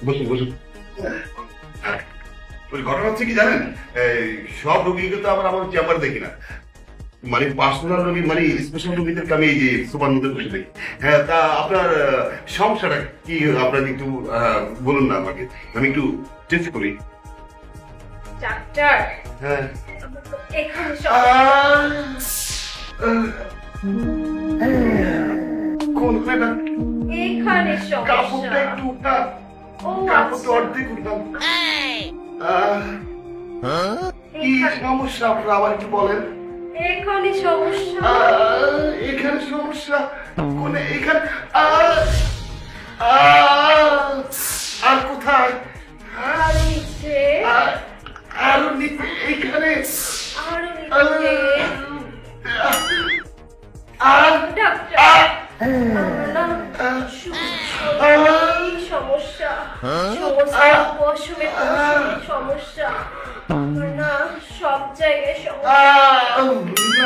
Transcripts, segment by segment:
বসুন বসুন। ওই ঘটনা হচ্ছে কি জানেন, সব রোগীকে তো আবার আমার চেম্বার দেখি না, মানে পার্সোনাল রোগী মানে স্পেশাল রোগীদেরকে আমি এই যে সুপার মধ্যে বসে দেখি। হ্যাঁ, তা আপনার সমস্যাটা কি আপনার একটু বলুন না আমাকে, আমি একটু টেস্ট করি। ডাক্তার, হ্যাঁ, এখানে কোনখানে এখানে কাপড়টা সমস্যা। একটু উঠা, ও কাপড়টা অর্ধেক উঠান। কি সমস্যা আপনার আবার একটু বলেন। এখানে সমস্যা। এখানে সমস্যা কোন এখানে আর কোথায়? আর নিচে, আরো নিচে এইখানে আরো নিচে। আর ডাক্তার, আমার না শরীর সমস্যা, সমস্যা পশমে সমস্যা, আমার না সব জায়গায় সমস্যা।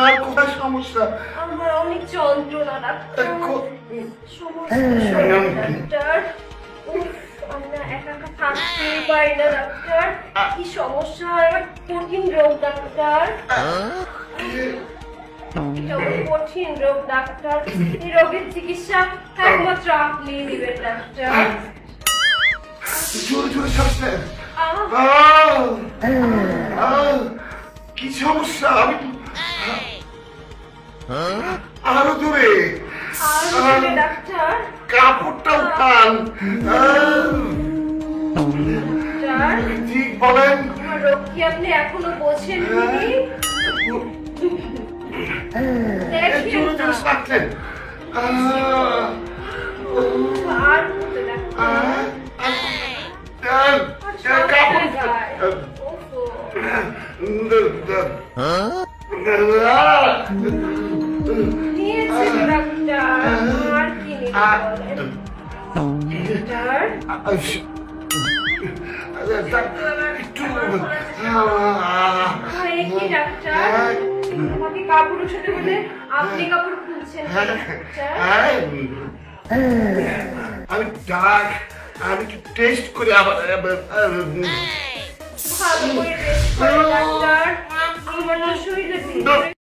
আর কোথায় সমস্যা? আমার অনেক যন্ত্রণা ডাক্তার, সমস্যা ডাক্তার। উফ, আমি না একা একা থাকতেই পারি না ডাক্তার। কি সমস্যা? আমার কঠিন রোগ ডাক্তার, এটা কঠিন রোগ ডাক্তার। এই রোগের চিকিৎসা একমাত্র আপনিই দিবেন ডাক্তার। জোরে জোরে শ্বাস নেন। কি সমস্যা? আমি আরো জোরে, আর ডাক্তার, কাপড়টা উঠান। ডাক্তার, ঠিক বলেন। আমার রোগ কি আপনি এখনো বোঝেননি? দেখেন জোরে না। জোরে শ্বাস নেন। আর বলতে ডাক্তার, কাপড় নিয়েছে ডাক্তার, আর কি নিতে বলেন? ডাক্তার, হয় কি ডাক্তার? আমাকে কাপড় উঠাতে বলে আপনি কাপড় খুলছেন ডাক্তার? আমি ডাক, আমি একটু টেস্ট করে আবার ভালো করে রেস্ট করে ডাক্তার, আমার না শরীরে